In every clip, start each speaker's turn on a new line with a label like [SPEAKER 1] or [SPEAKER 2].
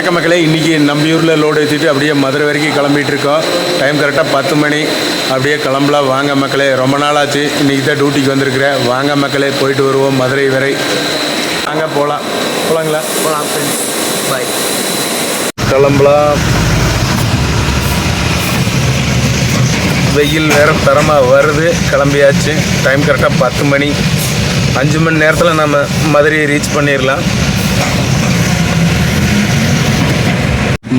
[SPEAKER 1] வணக்கம் மக்களே, இன்றைக்கி நம்பியூரில் லோடு ஏற்றிட்டு அப்படியே மதுரை வரைக்கும் கிளம்பிட்டு இருக்கோம். டைம் கரெக்டாக 10 மணி. அப்படியே கிளம்பலாம் வாங்க மக்களே. ரொம்ப நாள் ஆச்சு, இன்றைக்கி தான் டியூட்டிக்கு வந்திருக்கிறேன். வாங்க மக்களே, போயிட்டு வருவோம் மதுரை வரை. வாங்க போகலாங்களா?
[SPEAKER 2] போகலாம். பாய்.
[SPEAKER 1] கிளம்பலாம். வெயில் வேறு தரமாக வருது. கிளம்பியாச்சு. டைம் கரெக்டாக 10 மணி. 5 மணி நேரத்தில் நம்ம மதுரையை ரீச் பண்ணிடலாம்.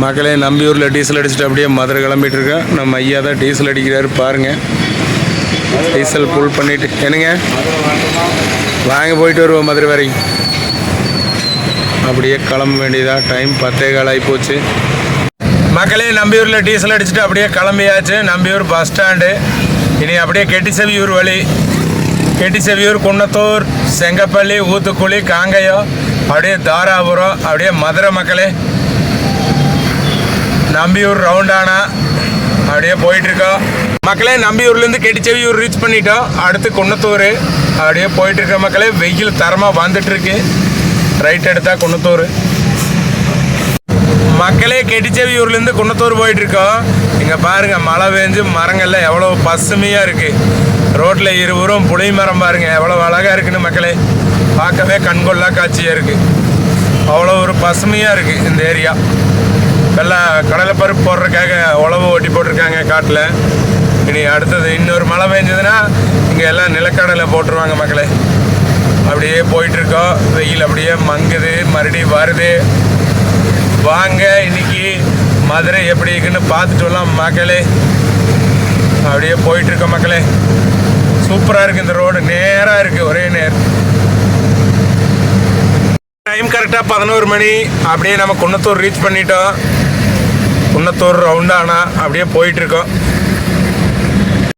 [SPEAKER 1] மக்களே, நம்பியூரில் டீசல் அடிச்சுட்டு அப்படியே மதுரை கிளம்பிட்டு இருக்கேன். நம்ம ஐயா தான் டீசல் அடிக்கிறாரு பாருங்கள். டீசல் ஃபுல் பண்ணிவிட்டு என்னங்க வாங்க போயிட்டு வருவோம் மதுரை வரைக்கும். அப்படியே கிளம்ப வேண்டியதா. டைம் 10:15 ஆகிப்போச்சு. மக்களே, நம்பியூரில் டீசல் அடிச்சுட்டு அப்படியே கிளம்பியாச்சு. Nambiyur bus stand. இனி அப்படியே கெட்டிசெவியூர் வழி. கெட்டிசெவியூர், குன்னத்தூர், செங்கப்பள்ளி, ஊத்துக்குளி, காங்கயம், அப்படியே தாராபுரம், அப்படியே மதுரை. மக்களே, நம்பியூர் ரவுண்டானா அப்படியே போயிட்டுருக்கோம். மக்களே, நம்பியூர்லேருந்து கெட்டிச்செவியூர் ரீச் பண்ணிட்டோம். அடுத்து குன்னத்தூர் அப்படியே போயிட்டுருக்கோம். மக்களே, வெயில் தரமாக வந்துட்டுருக்கு. ரைட் எடுத்தால் குன்னத்தூர். மக்களே, கெட்டிச்செவியூர்லேருந்து குன்னத்தூர் போயிட்டுருக்கோம். இங்கே பாருங்கள், மழை பெஞ்சு மரங்கள்லாம் எவ்வளோ பசுமையாக இருக்குது. ரோட்டில் இருவரும் புளி மரம் பாருங்கள் எவ்வளோ அழகாக இருக்குன்னு மக்களே. பார்க்கவே கண்கொள்ளா காட்சியாக இருக்குது. அவ்வளோ ஒரு பசுமையாக இருக்குது இந்த ஏரியா. எல்லாம் கடலைப்பருப்பு போடுறதுக்காக உழவு ஓட்டி போட்டிருக்காங்க காட்டில். இனி அடுத்தது இன்னொரு மழை பெஞ்சதுன்னா இங்கே எல்லாம் நிலக்கடலை போட்டுருவாங்க மக்களே. அப்படியே போயிட்டுருக்கோம். வெயில் அப்படியே மங்குது, மறுபடியும் வருது. வாங்க இன்னைக்கு மதுரை எப்படி இருக்குன்னு பார்த்துட்டு வரலாம் மக்களே. அப்படியே போயிட்டுருக்கோம் மக்களே. சூப்பராக இருக்குது இந்த ரோடு. நேராக இருக்குது, ஒரே நேரம். டைம் கரெக்டாக 11 மணி. அப்படியே நம்ம குன்னத்தூர் ரீச் பண்ணிட்டோம். குன்னத்தூர் ரவுண்டானா அப்படியே போயிட்டுருக்கோம்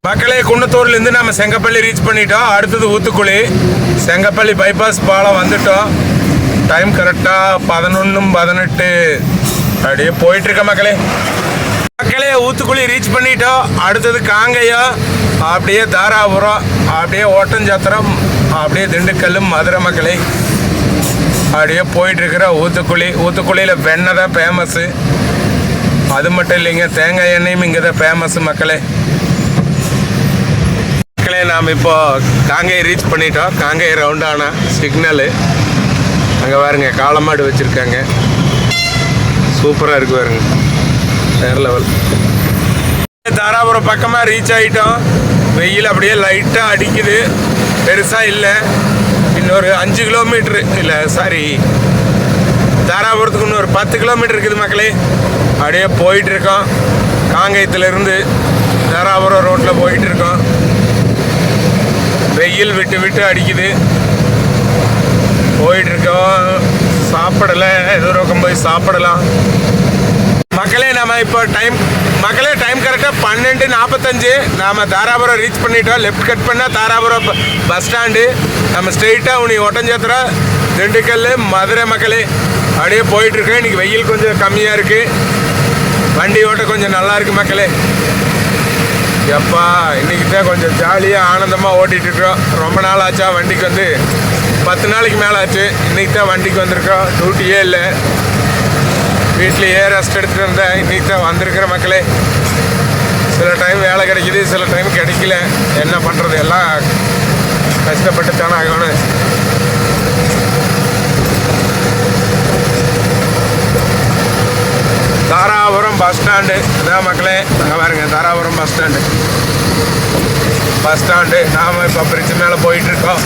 [SPEAKER 1] மக்களே. குன்னத்தூர்லேருந்து நம்ம செங்கப்பள்ளி ரீச் பண்ணிட்டோம். அடுத்தது ஊத்துக்குளி. செங்கப்பள்ளி பைபாஸ் பாலம் வந்துட்டோம். டைம் கரெக்டாக 11:18 அப்படியே போயிட்டுருக்கோம் மக்களே. மக்களே, ஊத்துக்குளி ரீச் பண்ணிட்டோம். அடுத்தது காங்கயம், அப்படியே தாராபுரம், அப்படியே ஓட்டஞ்சத்திரம், அப்படியே திண்டுக்கல், மதுரை. மக்களே, அப்படியே போயிட்டுருக்கிற ஊத்துக்குளி. ஊத்துக்குளியில் வெண்ணெய் தான் ஃபேமஸ்ஸு. அது மட்டும் இல்லைங்க, தேங்காய் எண்ணெயும் இங்கே தான் ஃபேமஸ்ஸு மக்களே. மக்களே, நாம் இப்போ காங்கேயம் ரீச் பண்ணிட்டோம். காங்கேயம் ரவுண்டானா சிக்னலு. அங்கே பாருங்க காளமாடு வச்சுருக்காங்க. சூப்பராக இருக்கு பாருங்க, வேறு லெவல். தாராபுரம் பக்கமாக ரீச் ஆகிட்டோம். வெயில் அப்படியே லைட்டாக அடிக்குது, பெருசாக இல்லை. இன்னொரு 5 கிலோமீட்ரு இல்லை, சாரி, தாராபுரத்துக்கு இன்னொரு 10 கிலோமீட்டர் இருக்குது மக்களே. அப்படியே போயிட்டுருக்கோம். காங்கயத்துலேருந்து தாராபுரம் ரோட்டில் போயிட்டுருக்கோம். வெயில் விட்டு விட்டு அடிக்குது. போயிட்டுருக்கோம். சாப்பிடலை, ஏதோ பக்கம் போய் சாப்பிடலாம் மக்களே. நம்ம இப்போ டைம் கரெக்டாக 12:45. நாம் தாராபுரம் ரீச் பண்ணிட்டோம். லெஃப்ட் கட் பண்ணால் தாராபுரம் பஸ் ஸ்டாண்டு. நம்ம ஸ்ட்ரெயிட்டாக உனி ஒட்டஞ்சத்திரம், திண்டுக்கல், மதுரை. மக்களே, அப்படியே போயிட்டுருக்கேன். இன்றைக்கி வெயில் கொஞ்சம் கம்மியாக இருக்குது. வண்டி ஓட்ட கொஞ்சம் நல்லா இருக்குது மக்களே. எப்பா, இன்றைக்கி தான் கொஞ்சம் ஜாலியாக ஆனந்தமாக ஓட்டிகிட்ருக்கோம். ரொம்ப நாள் ஆச்சா வண்டிக்கு வந்து, 10 நாளைக்கு மேலே ஆச்சு. இன்றைக்கி தான் வண்டிக்கு வந்திருக்கோம். டியூட்டியே இல்லை, வீட்லேயே ரெஸ்ட் எடுத்துகிட்டு இருந்தேன். இன்றைக்கி தான் வந்திருக்கிற மக்களே. சில டைம் வேலை கிடைக்கிது, சில டைம் கிடைக்கல. என்ன பண்ணுறது, எல்லாம் கஷ்டப்பட்டு தானே ஆகணும். தாராபுரம் பஸ் ஸ்டாண்டு இதான் மக்களே. அங்கே பாருங்க, தாராபுரம் பஸ் ஸ்டாண்டு. நாம் இப்போ பிரிட்ஜ் மேலே போயிட்டுருக்கோம்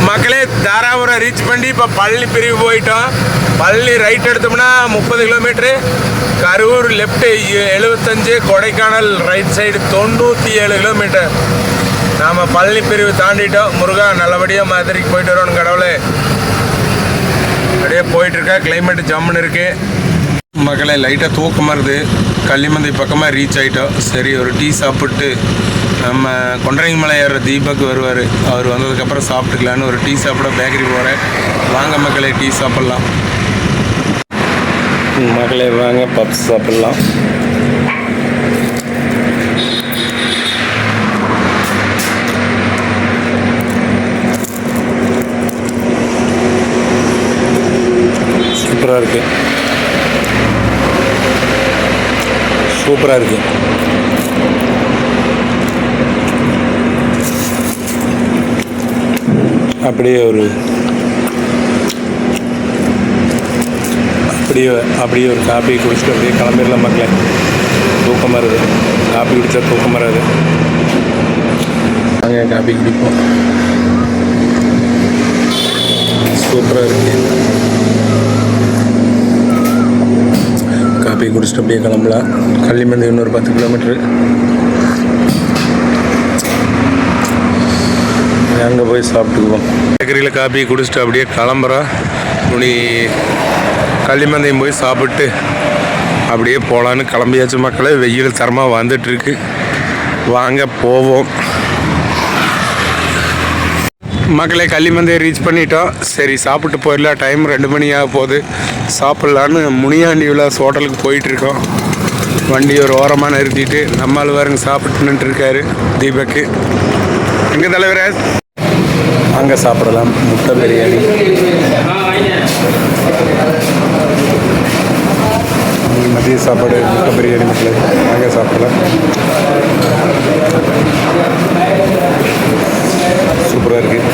[SPEAKER 1] மக்களே. தாராபுரம் ரீச் பண்ணி இப்போ பழனி பிரிவு போயிட்டோம். பழனி ரைட் எடுத்தோம்னா 30 kilometre. Karur left 75. Kodaikanal right side 97 kilometre. நாம் பழனி பிரிவு தாண்டிட்டோம். முருகா, நல்லபடியாக மதுரைக்கு போயிட்டு வரணும் கடவுளே. அப்படியே போயிட்டுருக்கா. கிளைமேட்டு ஜம்முன்னு இருக்குது மக்களே. லைட்டாக தூக்கமாக இருக்குது. கள்ளிமந்தை பக்கமாக ரீச் ஆகிட்டோம். சரி, ஒரு டீ சாப்பிட்டு நம்ம கொண்டரங்கமலை ஏறுற தீபக் வருவார். அவர் வந்ததுக்கப்புறம் சாப்பிட்டுக்கலான்னு ஒரு டீ சாப்பிட பேக்கரி போகிறேன். வாங்க மக்களே, டீ சாப்பிட்லாம். மக்களே வாங்க, பப்ஸ் சாப்பிட்லாம். சூப்பராக இருக்குது, சூப்பராக இருக்குது. அப்படியே ஒரு காப்பி குடிச்சிட்டு அப்படியே கிளம்பிடலாம் மக்களே. தூக்கம் வருது, காப்பி குடித்தா தூக்கம் வராது. அங்கே காப்பி குடிப்போம். சூப்பராக இருக்கு. காப்பி குடிச்சிட்டு அப்படியே கிளம்பலாம். கள்ளிமந்தை இன்னொரு 10 கிலோமீட்ரு. அங்கே போய் சாப்பிட்டுக்குவோம். பேக்கரியில் காப்பி குடிச்சிட்டு அப்படியே கிளம்புறோம். இப்படி கள்ளிமந்தையும் போய் சாப்பிட்டு அப்படியே போகலான்னு கிளம்பியாச்சு மக்களே. வெயில் தரமாக வந்துட்டுருக்கு, வாங்க போவோம் மக்களே. கள்ளிமந்தையை ரீச் பண்ணிட்டோம். சரி சாப்பிட்டு போயிடலாம், டைம் 2 மணி ஆக போகுது. சாப்பிட்லான்னு முனியாண்டி விலாஸ் ஹோட்டலுக்கு போயிட்டுருக்கோம். வண்டி ஒரு ஓரமாக நிறுத்திட்டு நம்மால் பாருங்க சாப்பிட்டுன்னுட்டு இருக்காரு தீபக்கு. எங்கே தலைவரே? அங்கே சாப்பிடலாம். முட்டை பிரியாணி, மதிய சாப்பாடு முட்டை பிரியாணி மக்களே. அங்கே சாப்பிடலாம். சூப்பராக இருக்குது.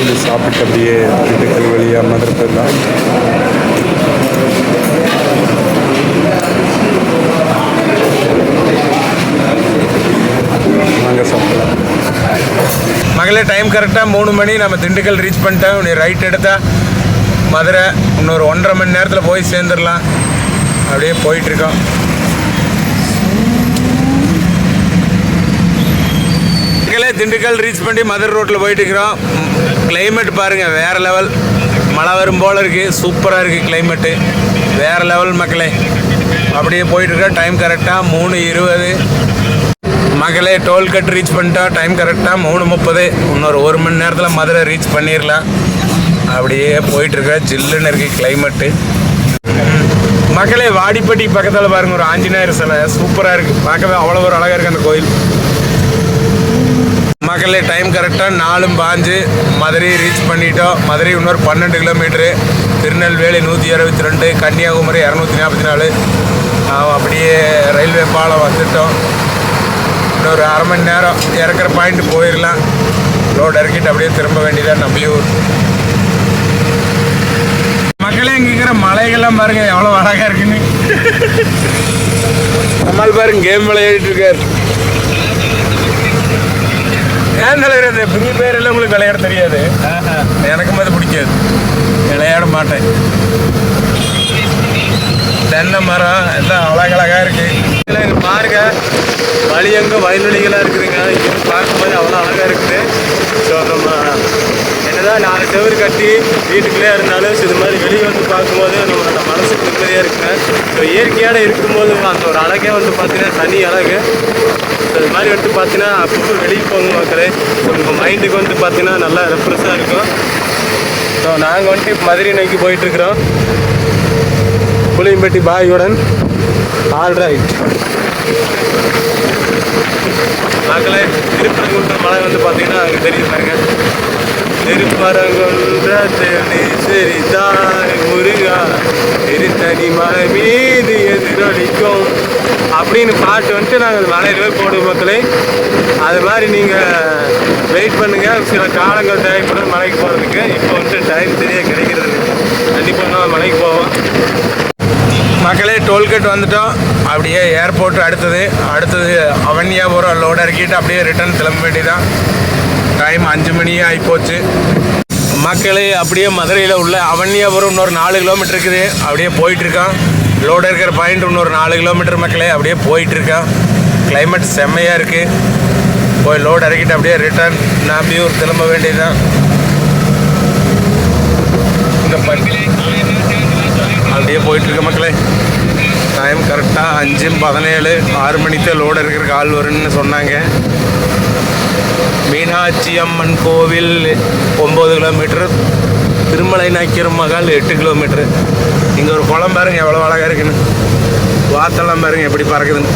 [SPEAKER 1] இது சாப்பிட்டு அப்படியே திண்டுக்கல் வழியாக மதுரை போயிடலாம். அங்கே சாப்பிடலாம் மகளே. டைம் கரெக்டாக 3 மணி. நம்ம திண்டுக்கல் ரீச் பண்ணிட்டோம். நீ ரைட் எடுத்தால் மதுரை இன்னொரு 1.5 மணி நேரத்தில் போய் சேர்ந்துடலாம். அப்படியே போயிட்டுருக்கோம். திண்டுக்கல் ரீச் பண்ணி மதுரை ரோட்டில் போயிட்டுருக்கிறோம். கிளைமேட் பாருங்கள், வேறு லெவல். மழை வரும் போல் இருக்குது. சூப்பராக இருக்குது கிளைமேட்டு, வேறு லெவல் மக்களே. அப்படியே போயிட்டுருக்கோம். டைம் கரெக்டாக 3:20 மக்களே. டோல்கட் ரீச் பண்ணிட்டோம். டைம் கரெக்டாக 3:30. இன்னொரு 1 மணி நேரத்தில் மதுரை ரீச் பண்ணிடலாம். அப்படியே போயிட்டுருக்க. ஜில்லுன்னு இருக்குது கிளைமேட்டு மக்களே. வாடிப்பட்டி பக்கத்தில் பாருங்கள் ஒரு ஆஞ்சநேயர் சிலை சூப்பராக இருக்குது. பார்க்கவே அவ்வளோ ஒரு அழகாக இருக்குது அந்த கோயில் மக்களே. டைம் கரெக்டாக 4:05 மதுரையை ரீச் பண்ணிட்டோம். மதுரை இன்னொரு 12 கிலோமீட்ரு. திருநெல்வேலி 162, கன்னியாகுமரி 244. அப்படியே ரயில்வே பாலம் வந்துட்டோம். இன்னொரு 1/2 மணி நேரம் இறக்குற பாயிண்ட் போயிடலாம். லோடு இறக்கிட்டு அப்படியே திரும்ப வேண்டியதான் நம்பியூர் மக்களே. இங்கே இருக்கிற மலைகள்லாம் பாருங்க எவ்வளோ அழகாக இருக்குன்னு. நம்மால் பாருங்க கேம் விளையாடிட்டு இருக்காரு. ஏன் தலைவர் இந்த ஃப்ரீ ஃபயர் எல்லாம் உங்களுக்கு விளையாட தெரியாது? எனக்கும் அது பிடிக்காது, விளையாட மாட்டேன். தென்னை மரம் எல்லாம் அழகழகாக இருக்குது. இல்லை இங்கே பாருங்க, வழி எங்கே வயல்வெளிகளாக இருக்குதுங்க. இங்கே பார்க்கும்போது அவ்வளோ அழகாக இருக்குது. ஸோ நம்ம என்னதான் 4 செவரு கட்டி வீட்டுக்குள்ளே இருந்தாலும் இது மாதிரி வெளியே வந்து பார்க்கும்போது நம்மளோட மனசுக்கு நிம்மதியாக இருக்குங்க. ஸோ இயற்கையோடு இருக்கும்போது அந்த ஒரு அழகே வந்து பார்த்தீங்கன்னா தனி அழகு. ஸோ இது மாதிரி வந்து பார்த்தீங்கன்னா அப்பப்போ வெளியே போங்க மக்களே. ஸோ உங்கள் மைண்டுக்கு வந்து பார்த்தீங்கன்னா நல்லா ரெஃப்ரெஷ்ஷாக இருக்கும். ஸோ நாங்கள் வந்துட்டு மதுரை நோக்கி போயிட்டுருக்குறோம். புளியம்பட்டி பாயுடன். ஆல்ரைட் மக்களே. திருப்பரங்குன்ற மலை வந்து பார்த்தீங்கன்னா அங்கே தெரியும் பாருங்க. திருப்பரங்குன்ற சரி தாய் முருகா திருத்தணி மலை மீது எதிரொலிக்கும் அப்படின்னு பாட்டு வந்துட்டு நாங்கள் மலையில போடுவோம் மக்களே. அது மாதிரி நீங்கள் வெயிட் பண்ணுங்கள். சில காலங்கள் தேவைப்படும் மலைக்கு போகிறதுக்கு. இப்போ வந்துட்டு டைம் சரியாக கிடைக்கிறது. கண்டிப்பாக நான் மலைக்கு போவோம் மக்களே. டோல்கேட் வந்துட்டோம். அப்படியே ஏர்போர்ட் அடுத்தது அவனியாபுரம் லோடு இறக்கிட்டு அப்படியே ரிட்டர்ன் கிளம்ப வேண்டியதான். டைம் 5 மணி ஆகிப்போச்சு மக்களே. அப்படியே மதுரையில் உள்ள அவனியாபுரம் இன்னொரு 4 கிலோமீட்டர் இருக்குது. அப்படியே போயிட்டுருக்கான். லோடு இருக்கிற பாயிண்ட் இன்னொரு 4 கிலோமீட்டர் மக்களே. அப்படியே போயிட்டுருக்கான். கிளைமேட் செம்மையாக இருக்குது. போய் லோடு இறக்கிட்டு அப்படியே ரிட்டர்ன் நாம்பியூர் கிளம்ப வேண்டியதுதான். இந்த அப்படியே போயிட்டுருக்க மக்களே. டைம் கரெக்டாக 5:17. 6 மணிக்கு லோடு இருக்கிற கால் வரும்னு சொன்னாங்க. மீனாட்சி அம்மன் கோவில் 9 கிலோமீட்டர். திருமலை நாய்க்கர் மகால் 8 கிலோமீட்டர். இங்கே ஒரு குளம் பாருங்க எவ்வளோ அழகாக இருக்குன்னு. வாத்தெல்லாம் பாருங்க எப்படி பறக்குதுன்னு.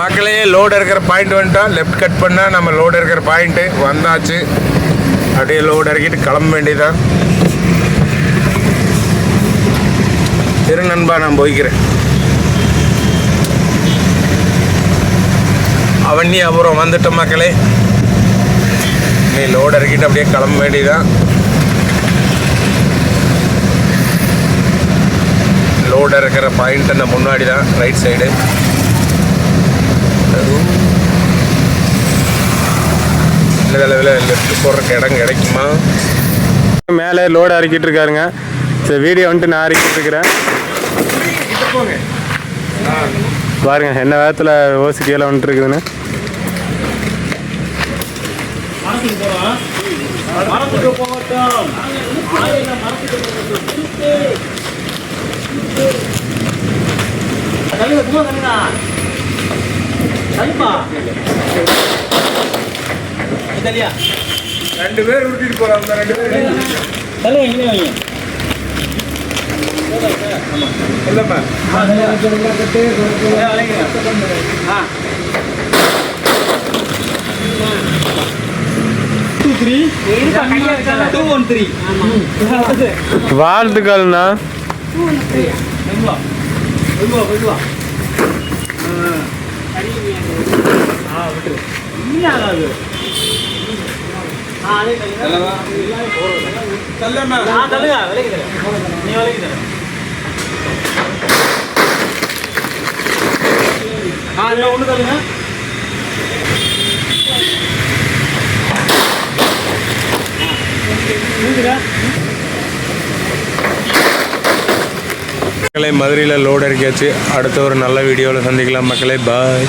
[SPEAKER 1] மக்களே லோடு இருக்கிற பாயிண்ட் வந்துட்டோம். லெஃப்ட் கட் பண்ணால் நம்ம லோடு இருக்கிற பாயிண்ட்டு வந்தாச்சு. அப்படியே லோடு இறக்கிட்டு கிளம்ப வேண்டியதான். திரு நண்பா, நான் போய்க்கிறேன். அவனி அப்புறம் வந்துட்ட மக்களே. நீ லோடு இறக்கிட்டு அப்படியே கிளம்ப வேண்டியதான். லோடு இறக்கிற பாயிண்ட் அந்த முன்னாடி தான், ரைட் சைடு. இந்த அளவில் லெஃப்ட் போடுறக்கு இடம் கிடைக்குமா?
[SPEAKER 2] மேலே லோடு இறக்கிட்டு இருக்காருங்க. சரி, வீடியோ வந்துட்டு நான் இறக்கிட்டு இருக்கிறேன். பாருங்க என்ன வேகத்தில் ஓசி கீழே வந்துட்டு இருக்குதுன்னு.
[SPEAKER 1] ரெண்டு பேர் விட்டுட்டு போறாங்க. ரெண்டு பேர் இல்லம்மா.
[SPEAKER 2] வாழ்த்துக்கள்ண்ணா.
[SPEAKER 3] ஒன்று தள்ளுங்க.
[SPEAKER 1] மதுரையில் லோடு இறக்கியாச்சு. அடுத்த ஒரு நல்ல வீடியோவில் சந்திக்கலாம் மக்களே. பாய்.